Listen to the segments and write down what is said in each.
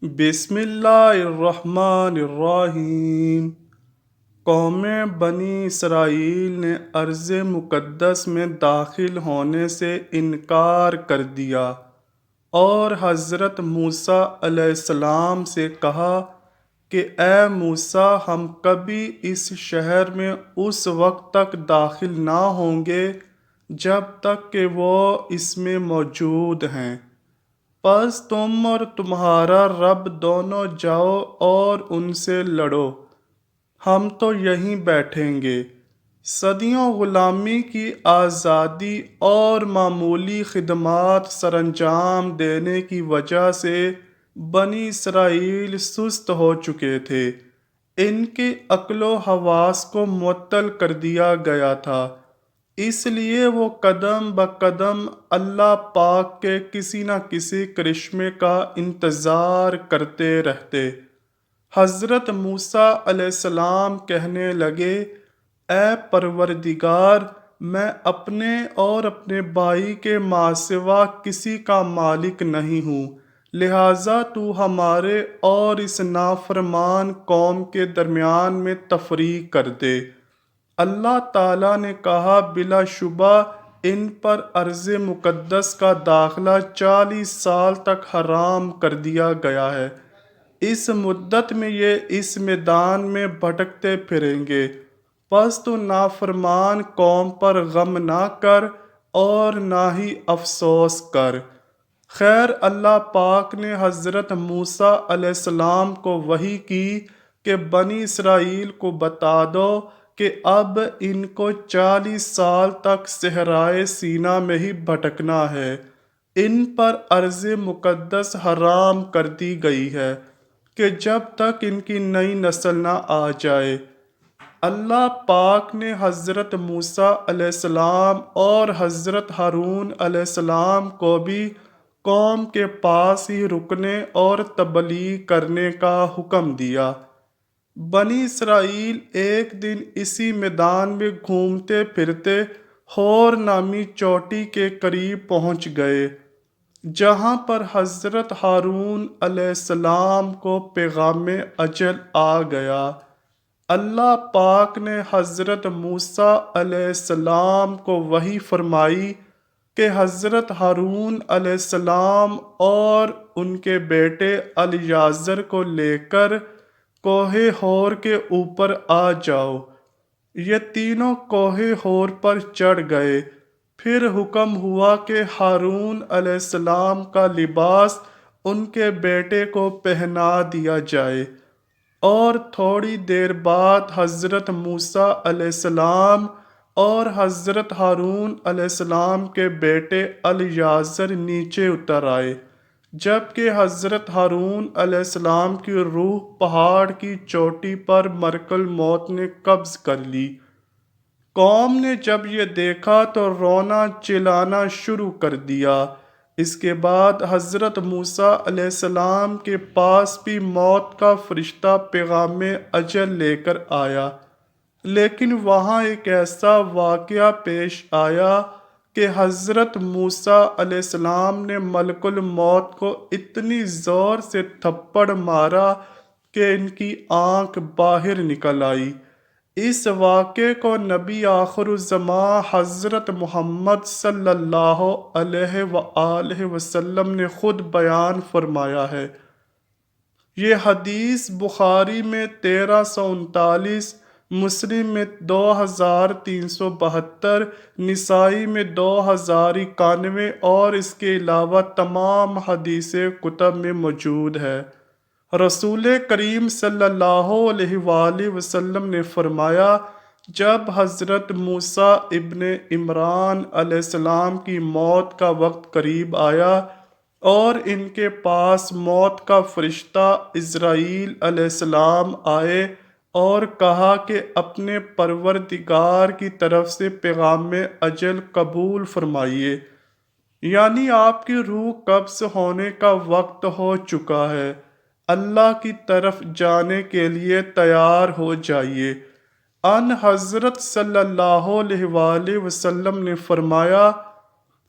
بسم اللہ الرحمن الرحیم۔ قوم بنی اسرائیل نے ارض مقدس میں داخل ہونے سے انکار کر دیا اور حضرت موسیٰ علیہ السلام سے کہا کہ اے موسیٰ، ہم کبھی اس شہر میں اس وقت تک داخل نہ ہوں گے جب تک کہ وہ اس میں موجود ہیں۔ پس تم اور تمہارا رب دونوں جاؤ اور ان سے لڑو، ہم تو یہیں بیٹھیں گے۔ صدیوں غلامی کی آزادی اور معمولی خدمات سرانجام دینے کی وجہ سے بنی اسرائیل سست ہو چکے تھے، ان کی عقل و حواس کو معطل کر دیا گیا تھا، اس لیے وہ قدم بقدم اللہ پاک کے کسی نہ کسی کرشمے کا انتظار کرتے رہتے۔ حضرت موسیٰ علیہ السلام کہنے لگے، اے پروردگار، میں اپنے اور اپنے بھائی کے ماں سوا کسی کا مالک نہیں ہوں، لہٰذا تو ہمارے اور اس نافرمان قوم کے درمیان میں تفریق کر دے۔ اللہ تعالیٰ نے کہا، بلا شبہ ان پر ارض مقدس کا داخلہ 40 سال تک حرام کر دیا گیا ہے۔ اس مدت میں یہ اس میدان میں بھٹکتے پھریں گے، پس تو نافرمان قوم پر غم نہ کر اور نہ ہی افسوس کر۔ خیر، اللہ پاک نے حضرت موسیٰ علیہ السلام کو وحی کی کہ بنی اسرائیل کو بتا دو کہ اب ان کو 40 سال تک صحرائے سینا میں ہی بھٹکنا ہے۔ ان پر ارض مقدس حرام کر دی گئی ہے کہ جب تک ان کی نئی نسل نہ آ جائے۔ اللہ پاک نے حضرت موسیٰ علیہ السلام اور حضرت ہارون علیہ السلام کو بھی قوم کے پاس ہی رکنے اور تبلیغ کرنے کا حکم دیا۔ بنی اسرائیل ایک دن اسی میدان میں گھومتے پھرتے حور نامی چوٹی کے قریب پہنچ گئے، جہاں پر حضرت ہارون علیہ السلام کو پیغام اجل آ گیا۔ اللہ پاک نے حضرت موسیٰ علیہ السلام کو وحی فرمائی کہ حضرت ہارون علیہ السلام اور ان کے بیٹے الیعزر کو لے کر کوہ حور کے اوپر آ جاؤ۔ یہ تینوں کوہ حور پر چڑھ گئے۔ پھر حکم ہوا کہ ہارون علیہ السلام کا لباس ان کے بیٹے کو پہنا دیا جائے، اور تھوڑی دیر بعد حضرت موسیٰ علیہ السلام اور حضرت ہارون علیہ السلام کے بیٹے الیعزر نیچے اتر آئے، جبکہ حضرت ہارون علیہ السلام کی روح پہاڑ کی چوٹی پر ملک الموت نے قبض کر لی۔ قوم نے جب یہ دیکھا تو رونا چلانا شروع کر دیا۔ اس کے بعد حضرت موسیٰ علیہ السلام کے پاس بھی موت کا فرشتہ پیغام اجل لے کر آیا، لیکن وہاں ایک ایسا واقعہ پیش آیا کہ حضرت موسیٰ علیہ السلام نے ملک الموت کو اتنی زور سے تھپڑ مارا کہ ان کی آنکھ باہر نکل آئی۔ اس واقعے کو نبی آخر الزماں حضرت محمد صلی اللہ علیہ وآلہ وسلم نے خود بیان فرمایا ہے۔ یہ حدیث بخاری میں 1339، مسلم میں 2372، نسائی میں 2091 اور اس کے علاوہ تمام حدیث کتب میں موجود ہے۔ رسول کریم صلی اللہ علیہ وآلہ وسلم نے فرمایا، جب حضرت موسیٰ ابن عمران علیہ السلام کی موت کا وقت قریب آیا اور ان کے پاس موت کا فرشتہ عزرائیل علیہ السلام آئے اور کہا کہ اپنے پروردگار کی طرف سے پیغام اجل قبول فرمائیے، یعنی آپ کی روح قبض ہونے کا وقت ہو چکا ہے، اللہ کی طرف جانے کے لیے تیار ہو جائیے۔ ان حضرت صلی اللہ علیہ وآلہ وسلم نے فرمایا،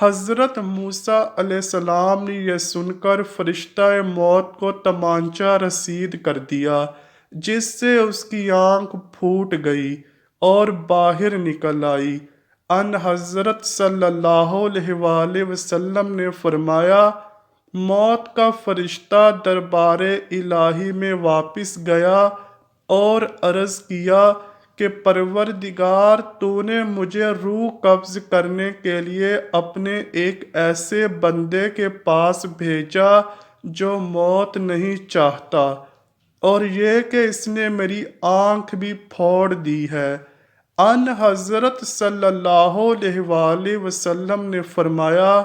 حضرت موسیٰ علیہ السلام نے یہ سن کر فرشتہ موت کو تمانچہ رسید کر دیا، جس سے اس کی آنکھ پھوٹ گئی اور باہر نکل آئی۔ ان حضرت صلی اللہ علیہ وآلہ وسلم نے فرمایا، موت کا فرشتہ دربار الہی میں واپس گیا اور عرض کیا کہ پروردگار، تو نے مجھے روح قبض کرنے کے لیے اپنے ایک ایسے بندے کے پاس بھیجا جو موت نہیں چاہتا، اور یہ کہ اس نے میری آنکھ بھی پھوڑ دی ہے۔ ان حضرت صلی اللہ علیہ وآلہ وسلم نے فرمایا،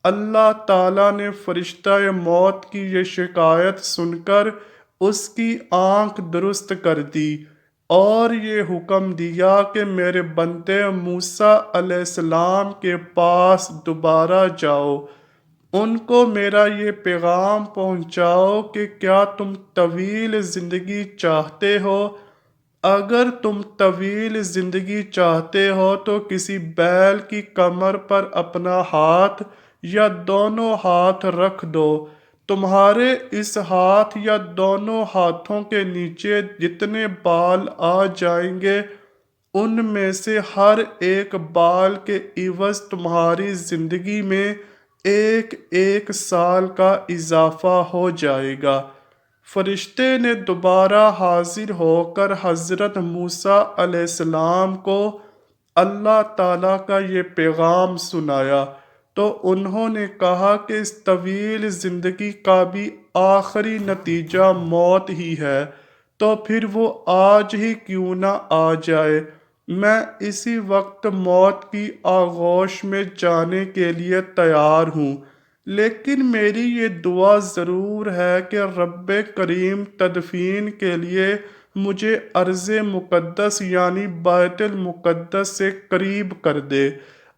اللہ تعالیٰ نے فرشتہ موت کی یہ شکایت سن کر اس کی آنکھ درست کر دی اور یہ حکم دیا کہ میرے بندے موسیٰ علیہ السلام کے پاس دوبارہ جاؤ، ان کو میرا یہ پیغام پہنچاؤ کہ کیا تم طویل زندگی چاہتے ہو؟ اگر تم طویل زندگی چاہتے ہو تو کسی بیل کی کمر پر اپنا ہاتھ یا دونوں ہاتھ رکھ دو، تمہارے اس ہاتھ یا دونوں ہاتھوں کے نیچے جتنے بال آ جائیں گے، ان میں سے ہر ایک بال کے عوض تمہاری زندگی میں ایک ایک سال کا اضافہ ہو جائے گا۔ فرشتے نے دوبارہ حاضر ہو کر حضرت موسیٰ علیہ السلام کو اللہ تعالیٰ کا یہ پیغام سنایا، تو انہوں نے کہا کہ اس طویل زندگی کا بھی آخری نتیجہ موت ہی ہے، تو پھر وہ آج ہی کیوں نہ آ جائے، میں اسی وقت موت کی آغوش میں جانے کے لیے تیار ہوں، لیکن میری یہ دعا ضرور ہے کہ رب کریم تدفین کے لیے مجھے ارض مقدس یعنی بیت المقدس سے قریب کر دے،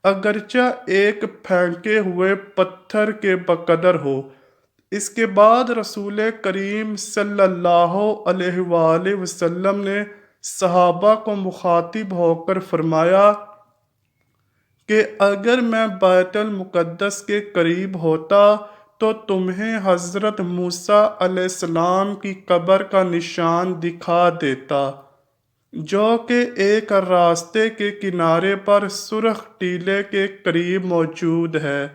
اگرچہ ایک پھینکے ہوئے پتھر کے بقدر ہو۔ اس کے بعد رسول کریم صلی اللہ علیہ وآلہ وسلم نے صحابہ کو مخاطب ہو کر فرمایا کہ اگر میں بیت المقدس کے قریب ہوتا تو تمہیں حضرت موسیٰ علیہ السلام کی قبر کا نشان دکھا دیتا، جو کہ ایک راستے کے کنارے پر سرخ ٹیلے کے قریب موجود ہے۔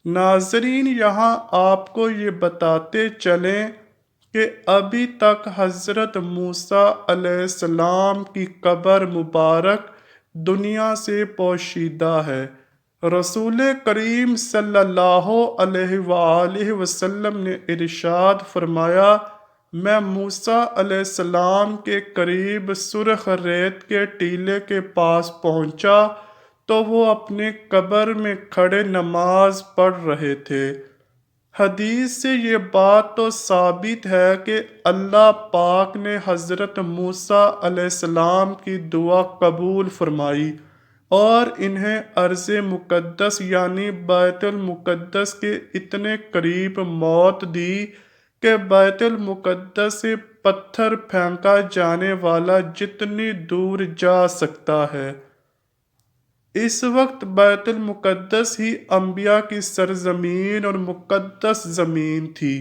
ناظرین، یہاں آپ کو یہ بتاتے چلیں کہ ابھی تک حضرت موسیٰ علیہ السلام کی قبر مبارک دنیا سے پوشیدہ ہے۔ رسول کریم صلی اللہ علیہ وآلہ وسلم نے ارشاد فرمایا، میں موسیٰ علیہ السلام کے قریب سرخ ریت کے ٹیلے کے پاس پہنچا تو وہ اپنے قبر میں کھڑے نماز پڑھ رہے تھے۔ حدیث سے یہ بات تو ثابت ہے کہ اللہ پاک نے حضرت موسیٰ علیہ السلام کی دعا قبول فرمائی اور انہیں ارض مقدس یعنی بیت المقدس کے اتنے قریب موت دی کہ بیت المقدس سے پتھر پھینکا جانے والا جتنی دور جا سکتا ہے۔ اس وقت بیت المقدس ہی انبیاء کی سرزمین اور مقدس زمین تھی۔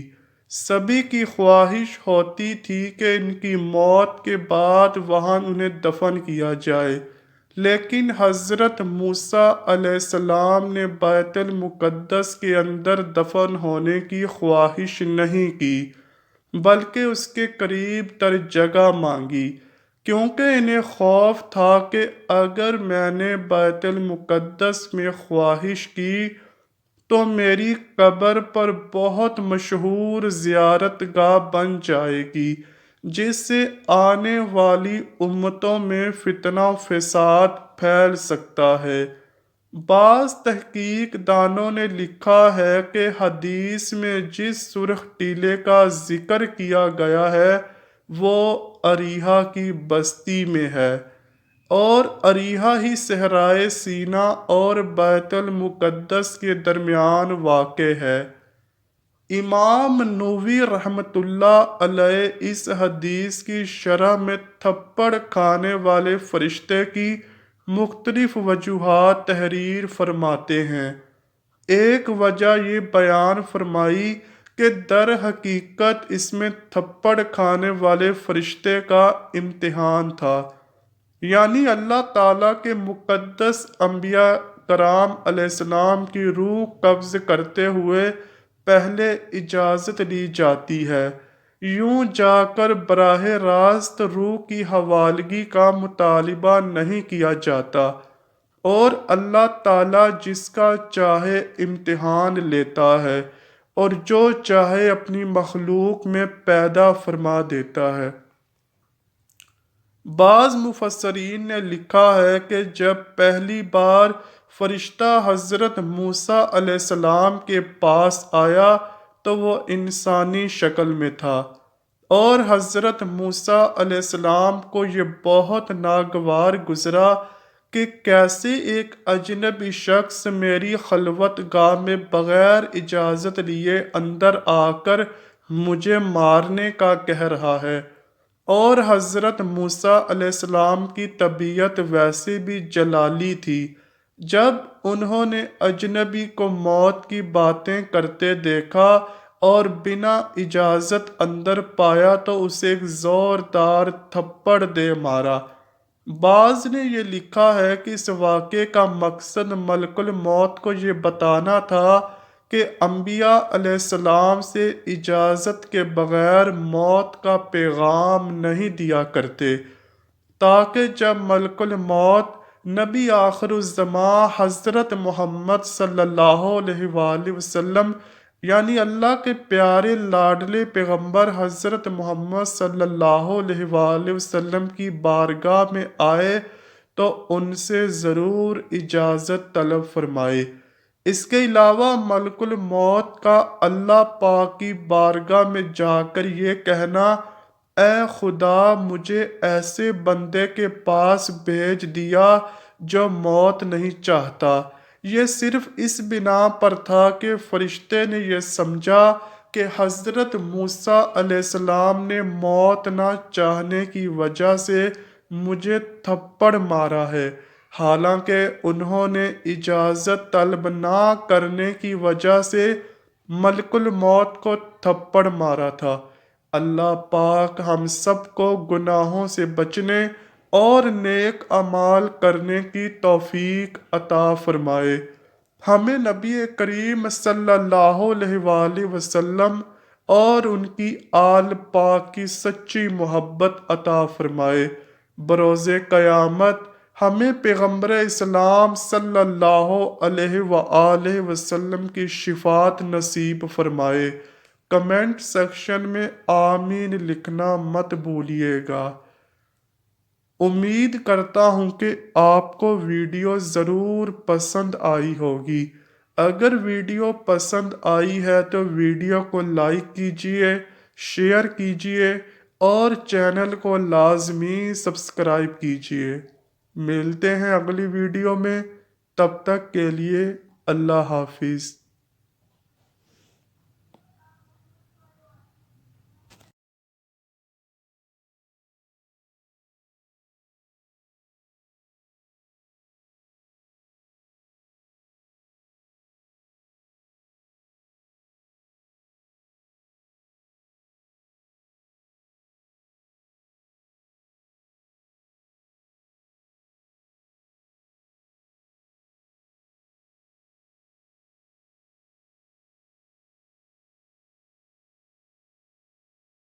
سبھی کی خواہش ہوتی تھی کہ ان کی موت کے بعد وہاں انہیں دفن کیا جائے، لیکن حضرت موسیٰ علیہ السلام نے بیت المقدس کے اندر دفن ہونے کی خواہش نہیں کی، بلکہ اس کے قریب تر جگہ مانگی، کیونکہ انہیں خوف تھا کہ اگر میں نے بیت المقدس میں خواہش کی تو میری قبر پر بہت مشہور زیارت گاہ بن جائے گی، جس سے آنے والی امتوں میں فتنہ و فساد پھیل سکتا ہے۔ بعض تحقیق دانوں نے لکھا ہے کہ حدیث میں جس سرخ ٹیلے کا ذکر کیا گیا ہے وہ اریحہ کی بستی میں ہے، اور اریحہ ہی صحرائے سینا اور بیت المقدس کے درمیان واقع ہے۔ امام نووی رحمۃ اللہ علیہ اس حدیث کی شرح میں تھپڑ کھانے والے فرشتے کی مختلف وجوہات تحریر فرماتے ہیں۔ ایک وجہ یہ بیان فرمائی کہ در حقیقت اس میں تھپڑ کھانے والے فرشتے کا امتحان تھا، یعنی اللہ تعالیٰ کے مقدس انبیاء کرام علیہ السلام کی روح قبض کرتے ہوئے پہلے اجازت لی جاتی ہے، یوں جا کر براہ راست روح کی حوالگی کا مطالبہ نہیں کیا جاتا، اور اللہ تعالیٰ جس کا چاہے امتحان لیتا ہے اور جو چاہے اپنی مخلوق میں پیدا فرما دیتا ہے۔ بعض مفسرین نے لکھا ہے کہ جب پہلی بار فرشتہ حضرت موسیٰ علیہ السلام کے پاس آیا تو وہ انسانی شکل میں تھا، اور حضرت موسیٰ علیہ السلام کو یہ بہت ناگوار گزرا کہ کیسے ایک اجنبی شخص میری خلوت گاہ میں بغیر اجازت لیے اندر آ کر مجھے مارنے کا کہہ رہا ہے، اور حضرت موسیٰ علیہ السلام کی طبیعت ویسے بھی جلالی تھی۔ جب انہوں نے اجنبی کو موت کی باتیں کرتے دیکھا اور بنا اجازت اندر پایا تو اسے ایک زوردار تھپڑ دے مارا۔ بعض نے یہ لکھا ہے کہ اس واقعے کا مقصد ملک الموت کو یہ بتانا تھا کہ انبیاء علیہ السلام سے اجازت کے بغیر موت کا پیغام نہیں دیا کرتے، تاکہ جب ملک الموت نبی آخر الزمان حضرت محمد صلی اللہ علیہ وآلہ وسلم یعنی اللہ کے پیارے لاڈلے پیغمبر حضرت محمد صلی اللہ علیہ وآلہ وسلم کی بارگاہ میں آئے تو ان سے ضرور اجازت طلب فرمائے۔ اس کے علاوہ ملک الموت کا اللہ پاک کی بارگاہ میں جا کر یہ کہنا، اے خدا مجھے ایسے بندے کے پاس بھیج دیا جو موت نہیں چاہتا، یہ صرف اس بنا پر تھا کہ فرشتے نے یہ سمجھا کہ حضرت موسیٰ علیہ السلام نے موت نہ چاہنے کی وجہ سے مجھے تھپڑ مارا ہے، حالانکہ انہوں نے اجازت طلب نہ کرنے کی وجہ سے ملک الموت کو تھپڑ مارا تھا۔ اللہ پاک ہم سب کو گناہوں سے بچنے اور نیک اعمال کرنے کی توفیق عطا فرمائے، ہمیں نبی کریم صلی اللہ علیہ وآلہ وسلم اور ان کی آل پاک کی سچی محبت عطا فرمائے، بروز قیامت ہمیں پیغمبر اسلام صلی اللہ علیہ وآلہ وسلم کی شفاعت نصیب فرمائے۔ کمنٹ سیکشن میں آمین لکھنا مت بھولیے گا۔ امید کرتا ہوں کہ آپ کو ویڈیو ضرور پسند آئی ہوگی۔ اگر ویڈیو پسند آئی ہے تو ویڈیو کو لائک کیجیے، شیئر کیجیے اور چینل کو لازمی سبسکرائب کیجیے۔ ملتے ہیں اگلی ویڈیو میں، تب تک کے لیے اللہ حافظ۔